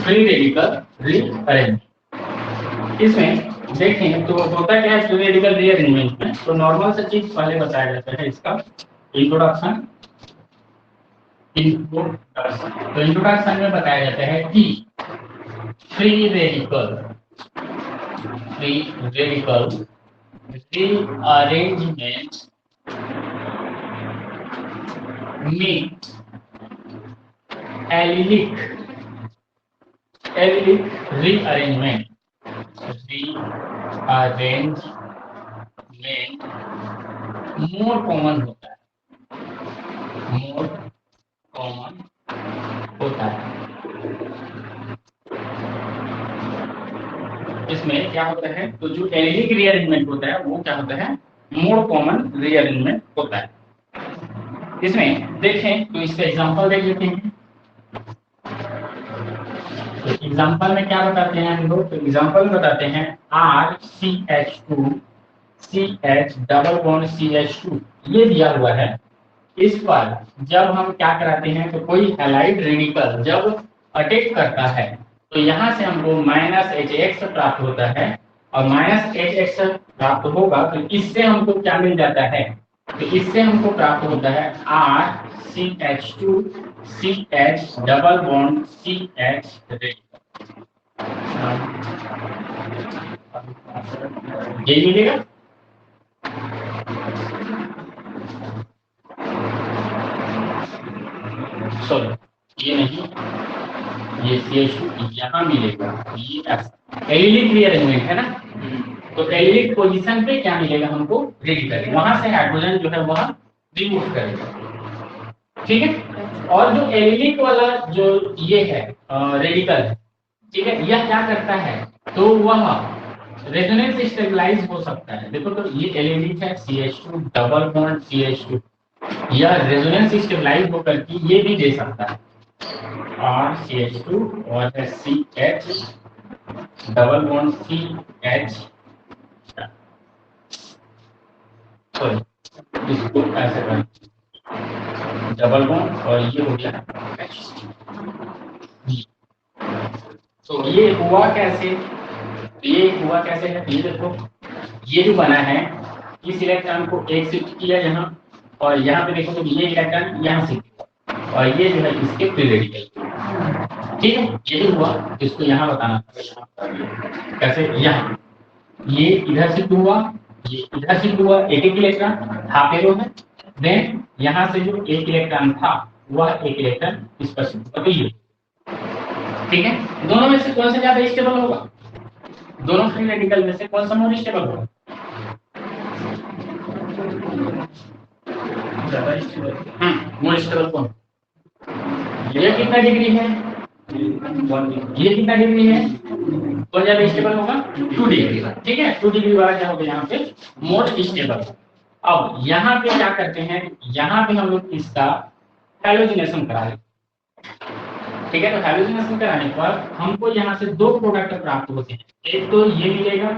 Free radical rearrangement. इसमें देखें तो होता क्या है फ्री रेडिकल रीअरेंजमेंट में, तो नॉर्मल सा चीज पहले बताया जाता है इसका इंट्रोडक्शन। तो इंट्रोडक्शन में बताया जाता है कि फ्री रेडिकल रीअरेंजमेंट में एलिलिक रीअरेंजमेंट मोर कॉमन होता है, मोर कॉमन होता है। इसमें क्या होता है, तो जो एलिलिक रीअरेंजमेंट होता है वो क्या होता है, मोर कॉमन रीअरेंजमेंट होता है। इसमें देखें तो इसका एग्जांपल देख लेते हैं। तो एग्जांपल में क्या बताते हैं हम लोग, तो एग्जांपल में बताते हैं RCH2 CH double bond CH2 ये दिया हुआ है। इस पर जब हम क्या कराते हैं, तो कोई हैलाइड रेडिकल जब अटैक करता है तो यहाँ से हमको -HX प्राप्त होता है, और -HX प्राप्त होगा तो इससे हमको क्या मिल जाता है, तो इससे हमको प्राप्त होता है RCH2 CH double bond CH radical, ये मिलेगा। सॉरी ये नहीं, ये CH2 यहाँ मिलेगा, ये एलिलिक रीअरेंजमेंट है ना, तो एलिलिक पोजीशन पे क्या मिलेगा हमको, रेडिकल, वहां से हाइड्रोजन जो है वह रिमूव करेगा, ठीक है। और जो एलिलिक वाला जो ये है रेडिकल है, ठीक है, यह क्या करता है, तो वह रेजोनेंस स्टेबलाइज हो सकता है। देखो तो ये एलिलिक है CH2 डबल बॉन्ड CH2, यह रेजोनेंस स्टेबलाइज होकर के ये भी दे सकता है RCH2 और CH double bond CH, sorry इसको ऐसे कर डबल बॉन्ड और ये हो गया H। तो ये हुआ कैसे, ये हुआ कैसे है, ये देखो ये जो बना है, इस इलेक्ट्रॉन को एक शिफ्ट किया यहाँ, और यहाँ पे देखो तो ये इलेक्ट्रॉन यहाँ शिफ्ट, और ये जो है इसके फ्री रेडिकल, ठीक है। ये जो हुआ इसको यहाँ बताना कैसे, यहाँ ये इधर शिफ्ट हुआ, ये इधर शिफ्ट हुआ, एक एक इलेक्ट्रॉन हाफ एरो है, देन यहाँ से जो एक इलेक्ट्रॉन था वह एक इलेक्ट्रॉन इस पर शिफ्ट हो गई, ठीक है। दोनों में से कौन सा ज्यादा स्टेबल होगा, दोनों फ्री रेडिकल में से कौन सा मोर स्टेबल होगा, ज्यादा स्टेबल, मोर स्टेबल कौन, ये कितना डिग्री है, ये कितना डिग्री है, कौन ज्यादा स्टेबल होगा, 2 डिग्री, ठीक है। 2 डिग्री वाला क्या होगा यहाँ पे मोस्ट स्टेबल। अब यहाँ पे क्या करते हैं, यहाँ पे हम लोग इसका हैलोजिनेशन कराएंगे, ठीक है। तो हैलोजिनेशन कराने पर हमको यहाँ से 2 प्रोडक्ट प्राप्त होते हैं, एक तो ये मिलेगा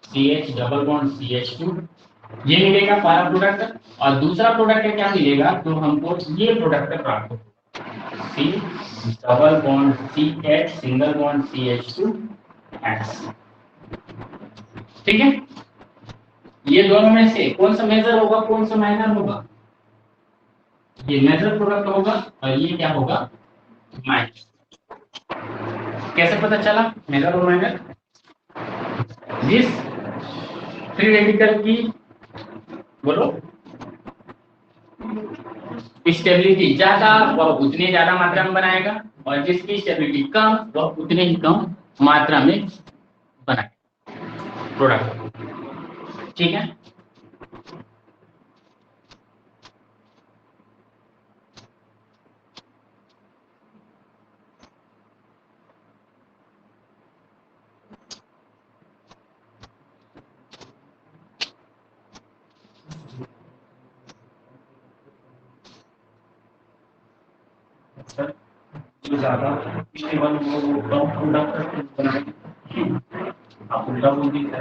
CH डबल बॉन्ड CH2, ये मिलेगा पहला प्रोडक्ट, और दूसरा प्रोडक्ट क्या मिलेगा, तो हमको ये प्रोडक्ट प्राप्त होगा C double bond CH single bond CH2X, ठीक है। ये दोनों में से कौन सा मेजर होगा, कौन सा माइनर होगा, ये मेजर प्रोडक्ट होगा, और ये क्या होगा माइनर। कैसे पता चला मेजर और माइनर, जिस फ्री रेडिकल की बोलो स्टेबिलिटी ज्यादा वह उतनी ज्यादा मात्रा में बनाएगा, और जिसकी स्टेबिलिटी कम वह उतने ही कम मात्रा में बनाएगा प्रोडक्ट, ठीक है। जो ज्यादा स्टेबल हो वो कम प्रोडक्ट बनाएगा, आप उल्टा बोल दीजिए।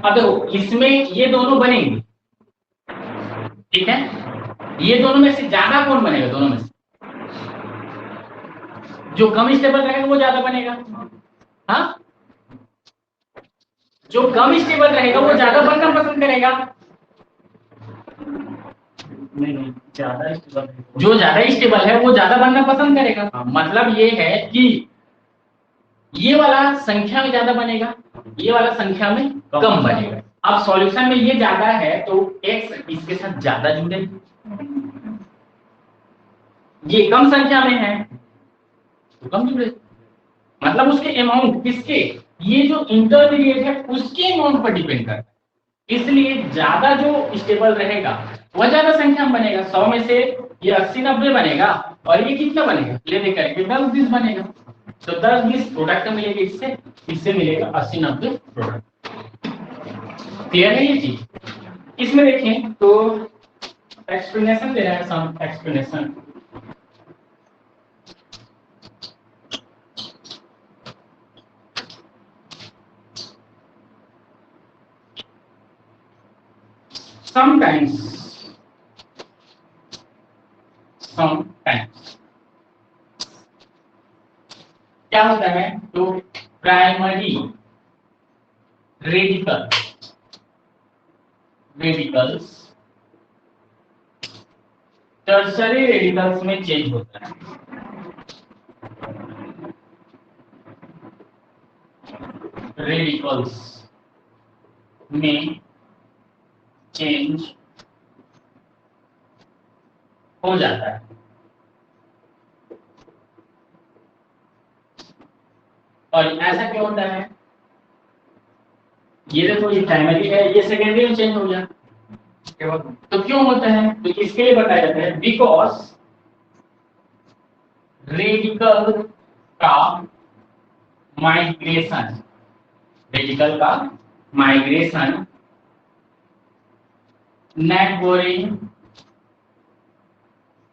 अब देखो इसमें ये दोनों बनेंगे, ठीक है, ये दोनों में से ज्यादा कौन बनेगा, दोनों में से जो कम स्टेबल रहेगा वो ज्यादा बनेगा। हाँ, जो कम स्टेबल रहेगा वो ज्यादा बनना पसंद करेगा। नहीं, ज्यादा स्टेबल, जो ज्यादा स्टेबल है वो ज्यादा बनना पसंद करेगा। मतलब ये है कि ये वाला संख्या में ज्यादा बनेगा, ये वाला संख्या में कम बनेगा। अब सॉल्यूशन में ये ज्यादा है तो x इसके साथ ज्यादा जुड़े, ये कम संख्या में है तो कम जुड़े। मतलब उसके अमाउंट, किसके, ये जो इंटरमीडिएट है उसके अमाउंट पर डिपेंड करता है। इसलिए ज्यादा जो स्टेबल रहेगा वह ज्यादा संख्या में बनेगा। 100 में से ये 80-90 बनेगा और ये कितना बनेगा, लेने करके 10-20 बनेगा। तो 10-20 प्रोडक्ट मिलेगा, इससे मिलेगा 80-90 प्रोडक्ट। क्लियर है ये चीज? इसमें देखें तो एक्सप्लेनेशन दे रहा है, सम एक्सप्लेनेशन। sometimes क्या होता है, तो प्राइमरी रेडिकल्स टर्शरी रेडिकल्स में चेंज होता है। रेडिकल्स में चेंज हो जाता है। और ऐसा क्यों होता है, ये देखो ये प्राइमरी है, ये सेकेंडरी में चेंज हो गया, तो क्यों होता है, तो इसके लिए बताया जाता है बिकॉज रेडिकल का माइग्रेशन, रेडिकल का माइग्रेशन नेबोरिंग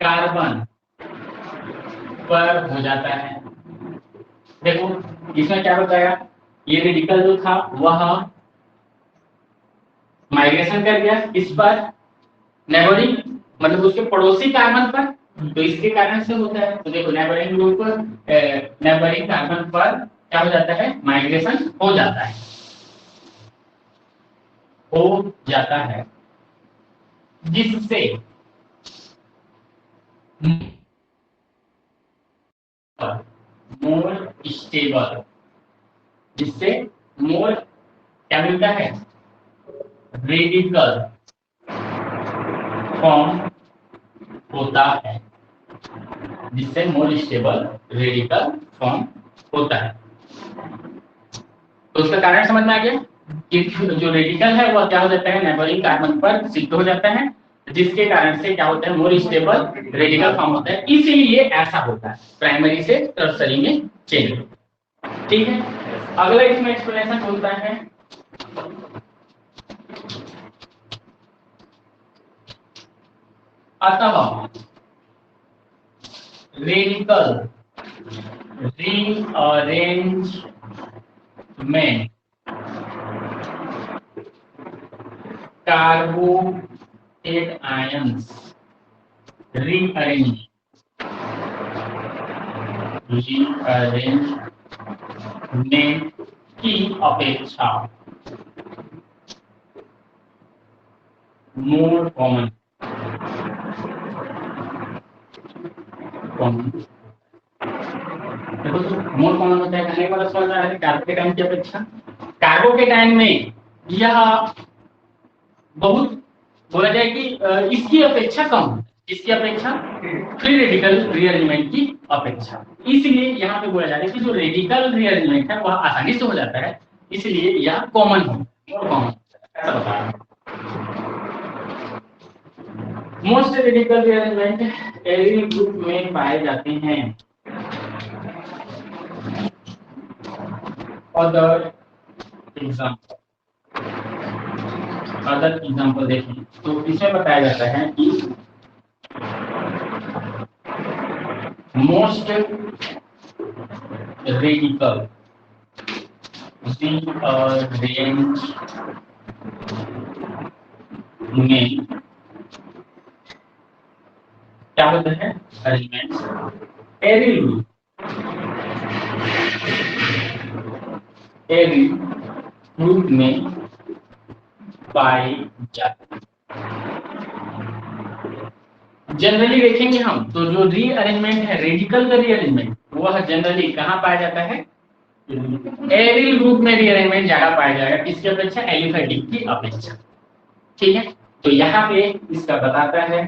कार्बन पर हो जाता है। देखो इसमें क्या बताया, ये रेडिकल जो था वह माइग्रेशन कर गया इस पर, नेबरिंग मतलब उसके पड़ोसी कार्बन पर, तो इसके कारण से होता है। तो देखो नेबरिंग ग्रुप, नेबरिंग कार्बन पर क्या हो जाता है, माइग्रेशन हो जाता है, जिससे मोर स्टेबल, जिससे मोर क्या मिलता है, रेडिकल फॉर्म होता है, जिससे मोर स्टेबल रेडिकल फॉर्म होता है। तो उसका कारण समझ में आ गया कि जो रेडिकल है वह क्या हो जाता है, नेबरिंग कार्बन पर शिफ्ट हो जाता है, जिसके कारण से क्या होता है, मोर स्टेबल रेडिकल फॉर्म होता है। इसीलिए ऐसा होता है, प्राइमरी से टर्शरी में चेंज। ठीक है, अगला इसमें एक्सप्लेनेशन होता है अतः radical rearrangement carbonate ions rearrangement की अपेक्षा मोर कॉमन देखो मोर कॉमन होता है, कहने वाला समझ रहा है, कार्बोकेटाइन की अपेक्षा। कार्बोकेटाइन में यह बहुत बोला जाए कि इसकी अपेक्षा कम है, इसकी अपेक्षा फ्री रेडिकल रीअरेंजमेंट की अपेक्षा। इसलिए यहाँ पे बोला जा रहा है कि जो रेडिकल रीअरेंजमेंट है वह आसानी से हो जाता है, इसलिए यह कॉमन है, मोर कॉमन ऐसा बता रहा है। Most radical rearrangement aryl group में पाए जाते हैं। अदर एग्जाम्पल देखें तो इसमें बताया जाता है कि मोस्ट रेडिकल रेंज में क्या होता है, arrangement aryl group aryl group में पाए जाते हैं। जनरली देखेंगे हम तो जो रीअरेंजमेंट है, रेडिकल का रीअरेंजमेंट, वह जनरली कहाँ पाया जाता है? एरिल ग्रुप में रीअरेंजमेंट ज्यादा पाया जाएगा, किसकी अपेक्षा? एलिफेटिक की अपेक्षा। ठीक है, तो यहाँ पे इसका बताता है,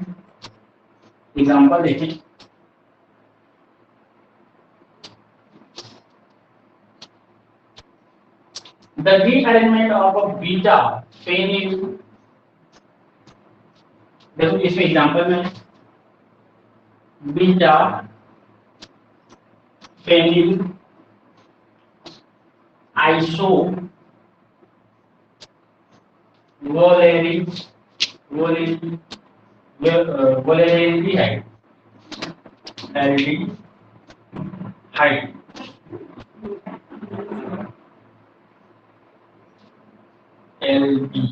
एग्जांपल देखिए। The rearrangement of a beta phenyl, देखो इसमें एग्जांपल में beta phenyl iso valeraldehyde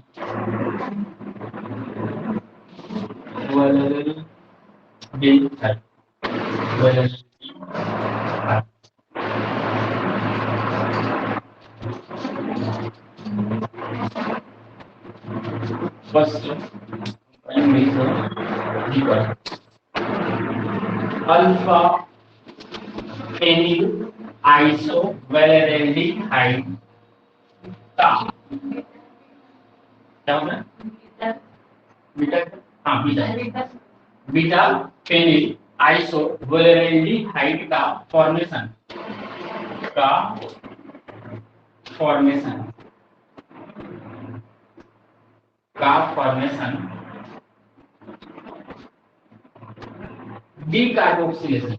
first alpha phenyl iso valeraldehyde का क्या होगा? बीटा, हाँ बीटा फेनिल आइसो वैलेरिल्डिहाइड का फॉर्मेशन डीकार्बोक्सिलेशन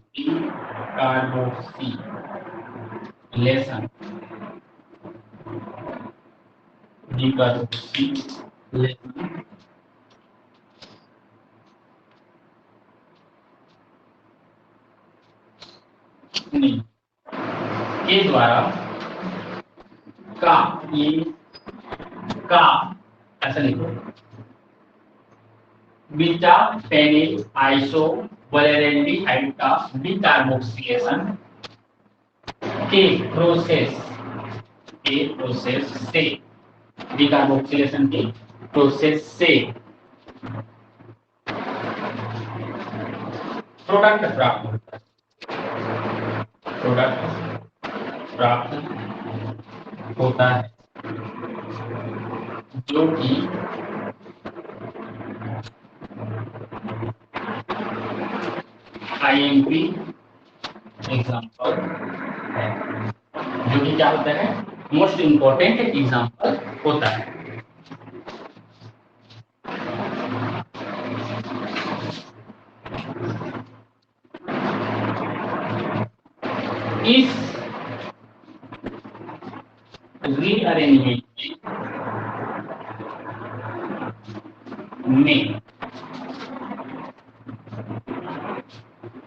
के द्वारा ऐसा लिखो, बीटा फेनिल आइसो वैलेरिल्डिहाइड का डीकार्बोक्सिलेशन के प्रोसेस से, डीकार्बोक्सिलेशन के प्रोसेस से प्रोडक्ट प्राप्त होता है जो कि आईएमपी एग्जांपल है, जो कि क्या होता है? मोस्ट इंपॉर्टेंट एग्जांपल होता है। इस रीअरेंजमेंट में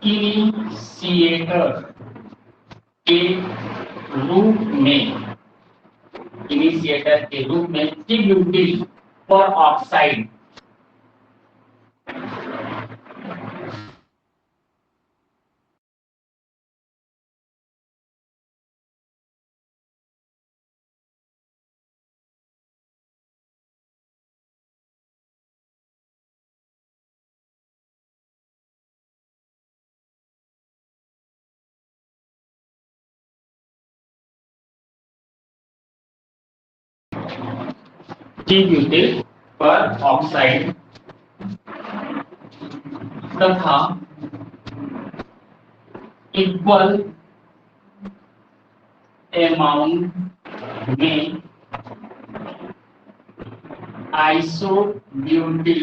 इनिशिएटर के रूप में ट्रिब्यूटिल पर ऑक्साइड पर ऑक्साइड तथा इक्वल अमाउंट में isobutyl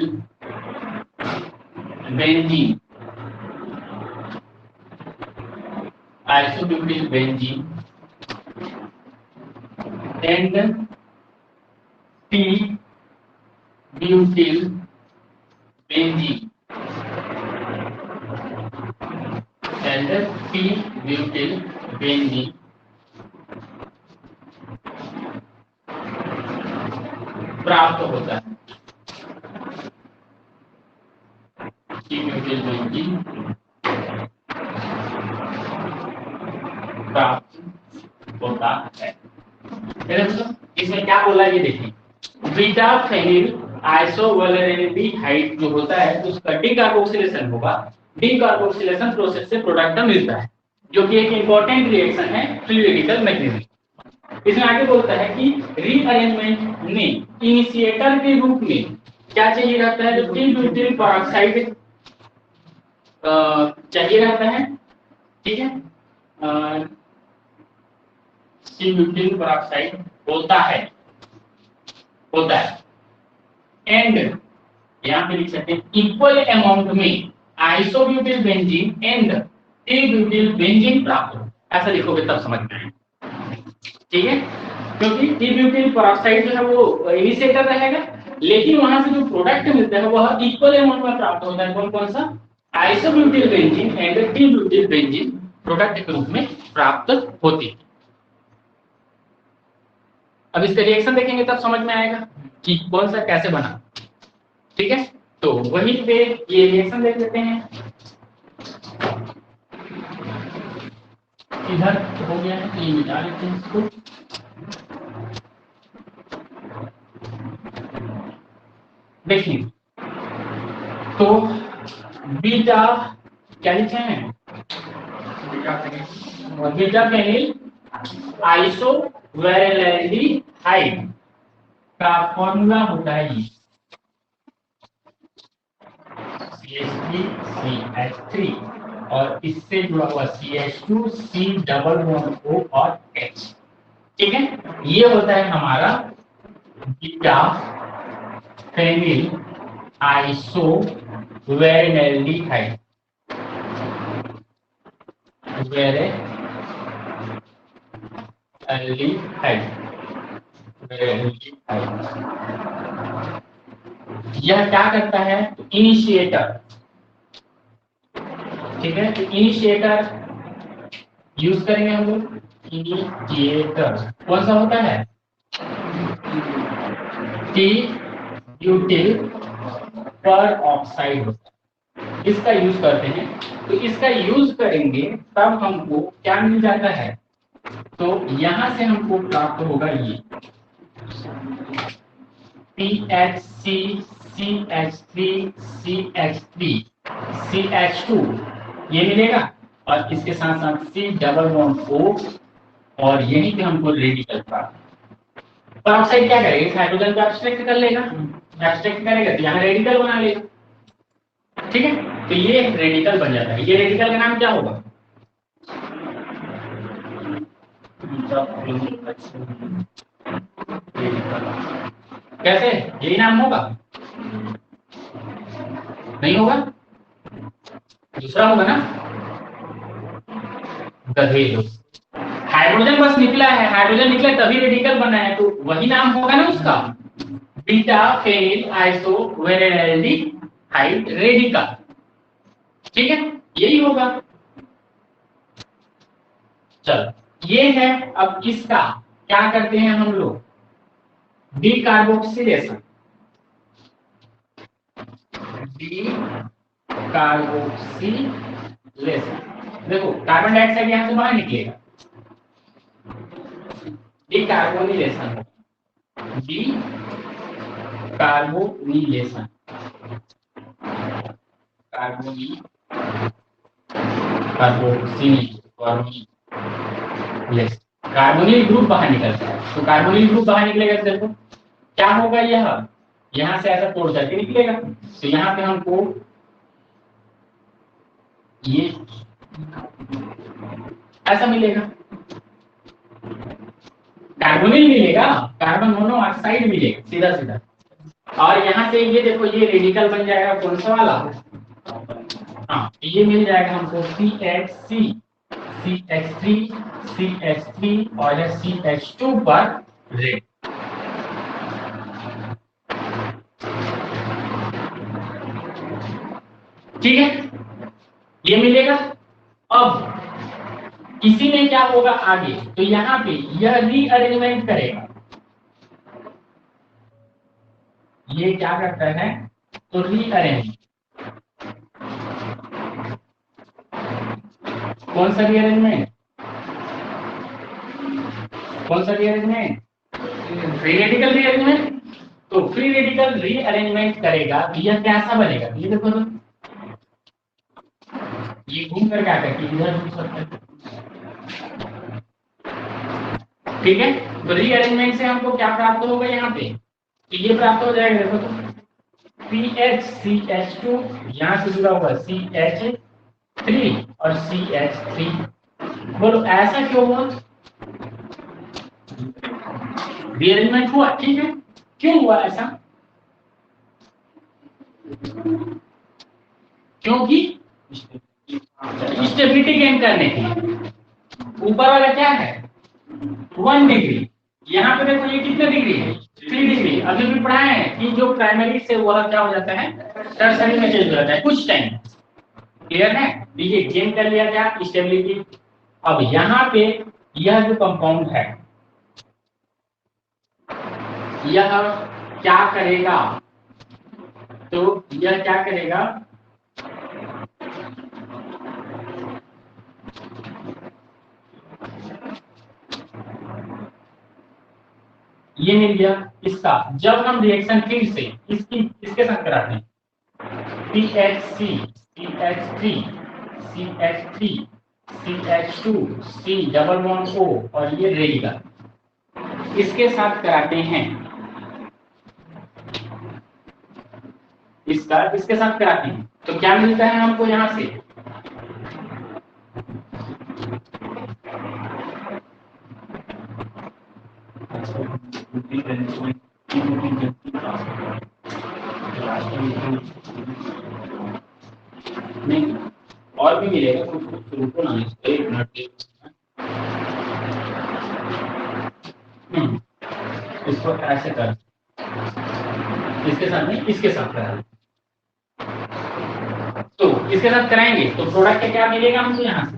benzene and p-butyl benzene प्राप्त होता है। p-butyl benzene प्राप्त होता है। इसमें क्या बोला ये देखिए, बीटा फेनिल आइसोवैलेरिल्डिहाइड जो होता है उसका डीकार्बोक्सिलेशन होगा, डीकार्बोक्सिलेशन प्रोसेस से प्रोडक्ट मिलता है जो कि एक इंपॉर्टेंट रिएक्शन है फ्री रेडिकल मैकेनिज्म। इसमें आगे बोलता है कि रीअरेंजमेंट में इनिशिएटर के रूप में क्या चाहिए रहता है, जो 3-ब्यूटिल पेरोक्साइड चाहिए रहता है, ठीक है, 3-ब्यूटिल पेरोक्साइड होता है एंड यहाँ पे लिख सकते हैं इक्वल अमाउंट में आइसोब्यूटिल बेंजीन एंड 3-ब्यूटिल बेंजीन प्राप्त हो, ऐसा लिखोगे तब समझ में आएगा, ठीक है, क्योंकि 3-ब्यूटिल पेरोक्साइड जो है वो इनिशिएटर रहेगा, लेकिन वहां से जो प्रोडक्ट मिलता है वह इक्वल अमाउंट में प्राप्त होता है। कौन कौन सा, isobutyl benzene and 3-ब्यूटिल benzene product के रूप में प्राप्त होती है। अब इसका रिएक्शन देखेंगे तब समझ में आएगा कि कौन सा कैसे बना, ठीक है। तो वहीं पे ये रिएक्शन देख लेते हैं, इधर हो गया है, ये मिटा लेते हैं इसको। देखिए तो बीटा क्या लिखे हैं, बीटा फेनिल आइसोवैलेरिल्डिहाइड का फॉर्मूला होता है ये CH3CH3 और इससे जुड़ा हुआ CH2C डबल बॉन्ड O और H, ठीक है। ये होता है हमारा बीटा फेनिल आइसोवैलेरिल्डिहाइड, यह क्या करता है, इनिशिएटर, ठीक है। तो इनिशिएटर यूज करेंगे हम लोग, इनिशिएटर कौन सा होता है, टी-ब्यूटिल पेरोक्साइड होता है, इसका यूज करते हैं। तो इसका यूज करेंगे तब हमको क्या मिल जाता है, तो यहां से हमको प्राप्त होगा ये PHC CH3 CH3 CH2 ये मिलेगा, और इसके साथ साथ C डबल बॉन्ड O, और यहीं पे हमको रेडिकल प्राप्त। पेरोक्साइड क्या करेगा, इस हाइड्रोजन को एब्स्ट्रैक्ट कर लेगा, एब्स्ट्रैक्ट करेगा तो यहाँ रेडिकल बना लेगा, ठीक है। तो ये रेडिकल बन जाता है। ये रेडिकल का नाम क्या होगा, कैसे, यही नाम होगा, नहीं होगा, दूसरा होगा ना, गधे लोग। हाइड्रोजन बस निकला है, हाइड्रोजन निकला तभी रेडिकल बना है, तो वही नाम होगा ना उसका, बीटा फेनिल आइसोवैलेरिल्डिहाइड रेडिकल, ठीक है, यही होगा। चलो ये है, अब इसका क्या करते हैं हम लोग, डीकार्बोक्सिलेशन, देखो कार्बन डाइऑक्साइड यहां से बाहर निकलेगा, डीकार्बोनिलेशन, कार्बोनिल ग्रुप बाहर निकलता है, तो कार्बोनिल ग्रुप बाहर निकलेगा, देखो क्या होगा, यह यहां से ऐसा तोड़ करके निकलेगा, तो यहाँ पे हमको ये ऐसा मिलेगा, कार्बोनिल मिलेगा, कार्बन मोनोऑक्साइड मिलेगा सीधा सीधा, और यहाँ से ये देखो ये रेडिकल बन जाएगा, कौन सा वाला, हाँ ये मिल जाएगा हमको CH3 CH3 और CH2 पर रेड, ठीक है, ये मिलेगा। अब इसी में क्या होगा आगे, तो यहाँ पे यह रीअरेंजमेंट करेगा, ये क्या करता है, तो रीअरेंज, कौन सा रीअरेंजमेंट, फ्री रेडिकल रीअरेंजमेंट, तो फ्री रेडिकल रीअरेंजमेंट करेगा तो यह कैसा बनेगा, ये देखो तो ये घूम कर क्या करके इधर घूम सकता है, ठीक है। तो रीअरेंजमेंट से हमको क्या प्राप्त होगा यहाँ पे, तो ये प्राप्त हो जाएगा, देखो तो CH2 यहाँ से जुड़ा हुआ CH3 और CH3, बोलो ऐसा क्यों हुआ, रीअरेंजमेंट हुआ, ठीक है, क्यों हुआ ऐसा, क्योंकि स्टेबिलिटी गेन करने के लिए। ऊपर वाला क्या है 1 डिग्री, यहाँ पे देखो ये कितने डिग्री है 3 डिग्री, अभी भी पढ़ाए हैं कि जो प्राइमरी से वह क्या हो जाता है टर्सरी में चेंज हो जाता है कुछ टाइम, क्लियर है। ये गेन कर लिया क्या स्टेबिलिटी। अब यहाँ पे यह जो कंपाउंड है यह क्या करेगा, तो यह क्या करेगा, ये मिल गया इसका, जब हम रिएक्शन फिर से इसके साथ कराते हैं CH3 CH3 CH3 CH2 C double bond O और ये रेडिकल इसके साथ कराते हैं, इसके साथ कराते हैं तो क्या मिलता है हमको यहां से, नहीं और भी मिलेगा, रुको ना एक मिनट, इसको ऐसे कर, इसके साथ नहीं इसके साथ करा, तो इसके साथ कराएंगे तो प्रोडक्ट क्या मिलेगा हमको, यहाँ से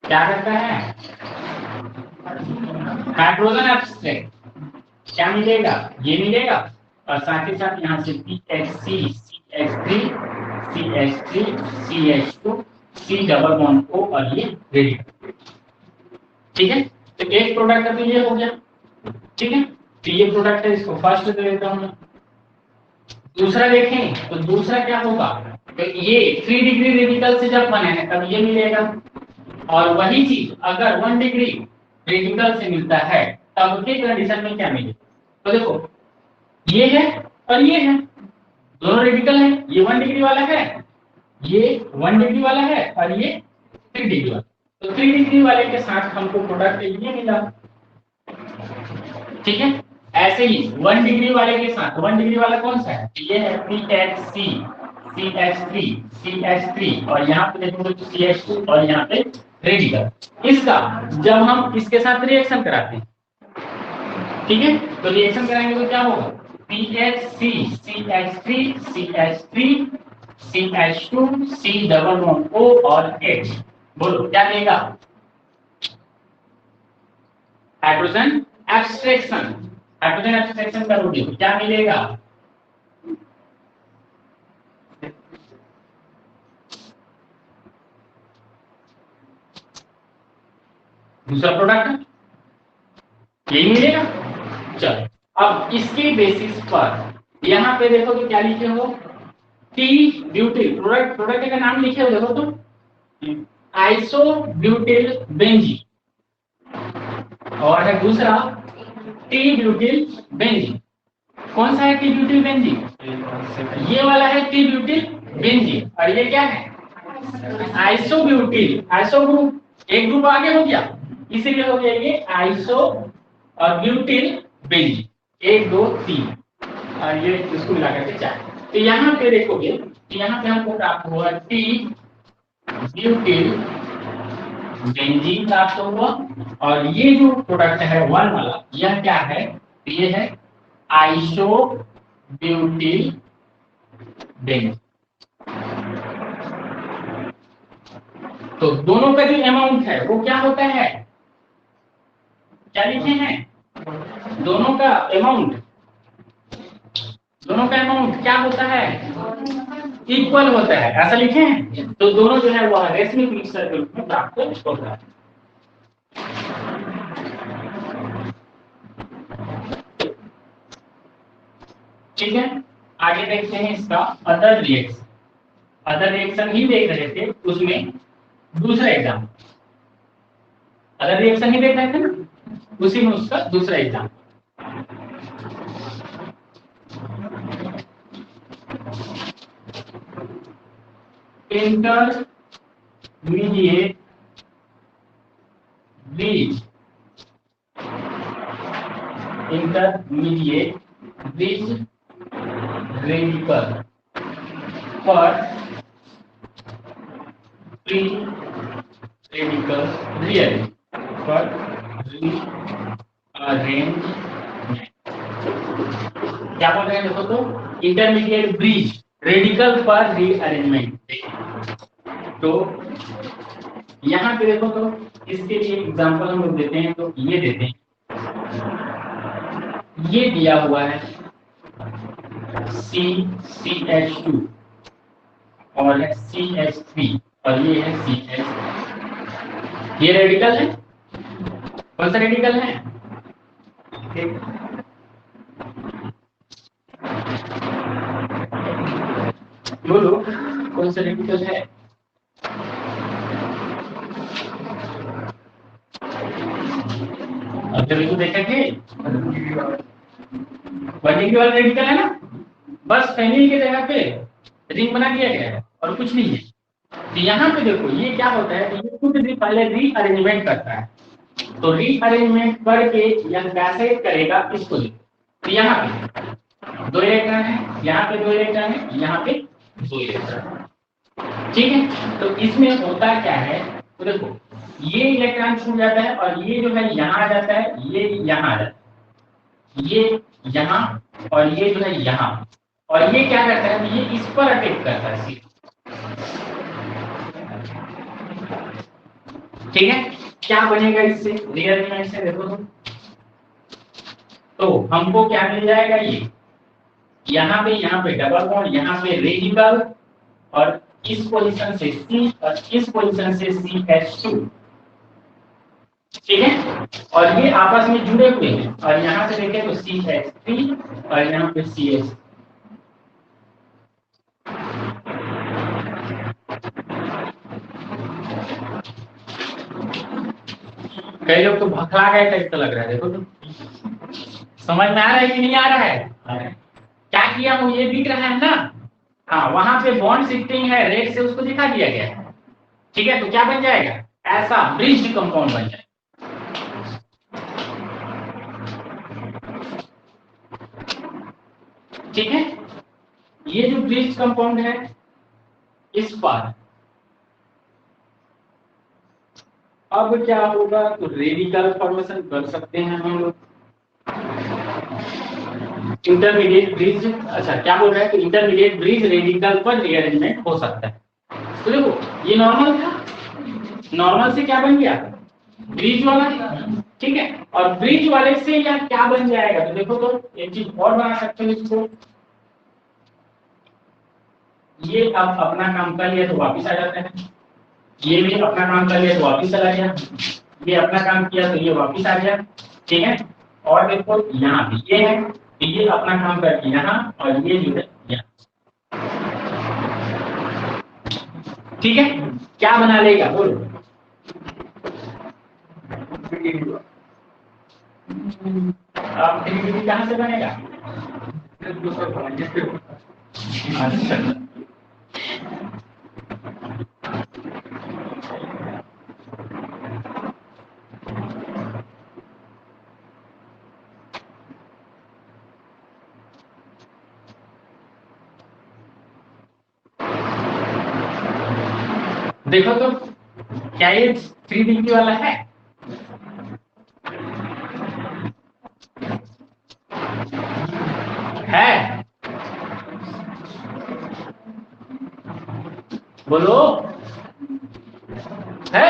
क्या करता है हाइड्रोजन एब्स्ट्रैक्ट, क्या मिलेगा ये मिलेगा, और साथ ही साथ यहाँ से CH3 CH3 CH3 CH2 C double bond O और ये रेडिकल, ठीक है। तो एक प्रोडक्ट का तो ये हो गया, ठीक है, तो ये प्रोडक्ट है, इसको फर्स्ट दे देता हूं। दूसरा देखें तो दूसरा क्या होगा, तो ये 3 डिग्री रेडिकल से जब बने हैं तब ये मिलेगा, और वही चीज अगर 1 डिग्री रेडिकल से मिलता है तब के कंडीशन में क्या मिलेगा, तो देखो ये है और ये है, दोनों रेडिकल है, ये 1 डिग्री वाला है, ये 1 डिग्री वाला है और ये 3 डिग्री वाला, तो 3 डिग्री वाले के साथ हमको प्रोडक्ट ये मिला, ठीक है। ऐसे ही 1 डिग्री वाले के साथ 1 डिग्री वाला कौन सा है, ये है CH3 CH3 CH3 और यहाँ पे देखोगे तो CH2 और यहाँ पे रेडिकल, इसका जब हम इसके साथ रिएक्शन कराते हैं, ठीक है, तो रिएक्शन कराएंगे तो क्या होगा CH3 CH3 CH3 CH2 C double bond O और H, बोलो क्या देगा, हाइड्रोजन एब्स्ट्रैक्शन, हाइड्रोजन एब्स्ट्रैक्शन करोगे तो क्या मिलेगा, दूसरा प्रोडक्ट यही मिलेगा। चलो अब इसके बेसिस पर यहाँ पे देखो तो क्या लिखे हो टी ब्यूटिल, प्रोडक्ट का नाम लिखे हो देखो तो आइसोब्यूटिल बेंजीन, और है दूसरा टी ब्यूटिल बेंजीन, कौन सा है टी ब्यूटिल बेंजीन, ये वाला है टी ब्यूटिल बेंजीन, और ये क्या है आइसोब्यूटिल, आइसो ग्रुप एक ग्रुप आगे हो गया इसीलिए हो गया ये आइसो और ब्यूटिल बेंजीन, 1 2 3 और ये इसको मिलाकर के 4, तो यहाँ पे देखोगे कि यहाँ पे हमको प्राप्त हुआ टी ब्यूटिल बेंजीन प्राप्त हुआ, और ये जो प्रोडक्ट है 1 वाला यह क्या है, ये है आइसो ब्यूटिल बेंजीन। तो दोनों का जो अमाउंट है वो क्या होता है, क्या लिखे हैं दोनों का अमाउंट क्या होता है इक्वल होता है, ऐसा लिखे हैं, तो दोनों जो है वह रेशमिक मिक्सचर के रूप में प्राप्त होता है। ठीक है, आगे देखते हैं इसका अदर रिएक्शन। अदर रिएक्शन ही देख रहे थे, उसमें दूसरा एग्जाम, अदर रिएक्शन ही देख रहे थे ना, उसी में उसका दूसरा exam. Intermediate bridge, intermediate bridge radical पर फ्री रेडिकल रियल पर रीअरेंजमेंट। क्या बोल रहे हैं देखो तो, इंटरमीडिएट ब्रिज रेडिकल पर रीअरेंजमेंट। तो यहाँ पे देखो तो इसके लिए एग्जांपल हम लोग देते हैं, तो ये देते हैं, ये दिया हुआ है CCH2 और CH3 और ये है CH। ये रेडिकल है, कौन सा रेडिकल है? बोलो कौन सा रेडिकल है? अभी तो देखा कि बनेगी वाला रेडिकल है ना, बस फेनिल की जगह पे रिंग बना दिया गया है और कुछ नहीं है। तो यहाँ पे देखो ये क्या होता है, ये खुद भी पहले रीअरेंजमेंट करता है। तो रीअरेंजमेंट करके यह कैसे करेगा इसको देखो। तो यहाँ पे 2 इलेक्ट्रॉन है, यहाँ पे 2 इलेक्ट्रॉन है, यहाँ पे 2 इलेक्ट्रॉन। ठीक है, तो इसमें होता क्या है, तो देखो ये इलेक्ट्रॉन छूट जाता है और ये जो है यहाँ आ जाता है, ये यहाँ आ जाता है, ये यहाँ और ये जो है यहाँ, और ये क्या करता है, ये इस पर अटैक करता है सीधा। ठीक है, क्या बनेगा इससे रीअरेंजमेंट से देखो तो हमको क्या मिल जाएगा, ये यहाँ पे डबल बॉन्ड, यहाँ पे रेडिकल और इस पोजीशन से C और इस पोजीशन से CH2। ठीक है, और ये आपस में जुड़े हुए हैं और यहाँ से देखें तो CH3 और यहाँ पे CH। कई लोग तो भखला गए टाइप का लग रहा है, देखो तो समझ में आ रहा है कि नहीं आ रहा है? क्या किया वो ये दिख रहा है ना, हाँ वहां पे बॉन्ड शिफ्टिंग है, रेड से उसको दिखा दिया गया है। ठीक है, तो क्या बन जाएगा, ऐसा ब्रिज्ड कंपाउंड बन जाएगा। ठीक है, ये जो ब्रिज्ड कंपाउंड है इस पर अब क्या होगा, तो रेडिकल फॉर्मेशन कर सकते हैं हम लोग। इंटरमीडिएट ब्रिज, अच्छा क्या बोल रहा है, तो इंटरमीडिएट ब्रिज रेडिकल पर रीअरेंजमेंट हो सकता है। तो देखो ये नॉर्मल था, नॉर्मल से क्या बन गया, ब्रिज वाला। ठीक है, और ब्रिज वाले से या क्या बन जाएगा, तो देखो तो एक चीज और बना सकते हो इसको, ये अब अपना काम कर लिया तो वापिस आ जाता है, ये भी अपना काम कर लिया तो वापिस चला गया, ये अपना काम किया तो ये वापिस आ गया। ठीक है, और देखो यहाँ भी ये है, तो ये अपना काम करके यहाँ और ये जो है यहाँ। ठीक है, क्या बना लेगा बोलो, अब कहां से बनेगा, अच्छा देखो तो क्या ये 3 डिग्री वाला है, बोलो है,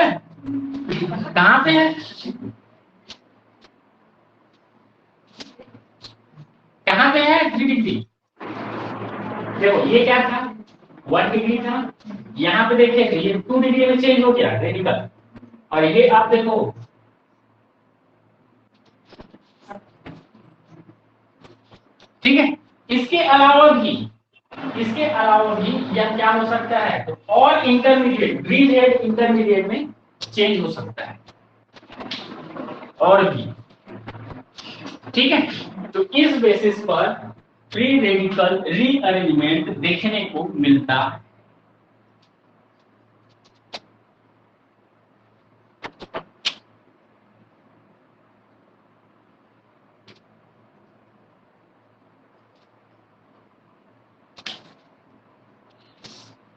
कहां पे है, कहां पे है 3 डिग्री। देखो ये क्या था, 1 डिग्री था, यहाँ पे देखिए ये 2 डिग्री में चेंज हो गया रेडिकल, और ये आप देखो ठीक है, इसके अलावा भी यह क्या हो सकता है, तो और इंटरमीडिएट फ्री रेड इंटरमीडिएट में चेंज हो सकता है और भी, ठीक है। तो इस बेसिस पर फ्री रेडिकल रीअरेंजमेंट देखने को मिलता है।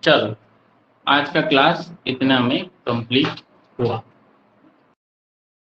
चलो आज का क्लास इतना में कंप्लीट हुआ।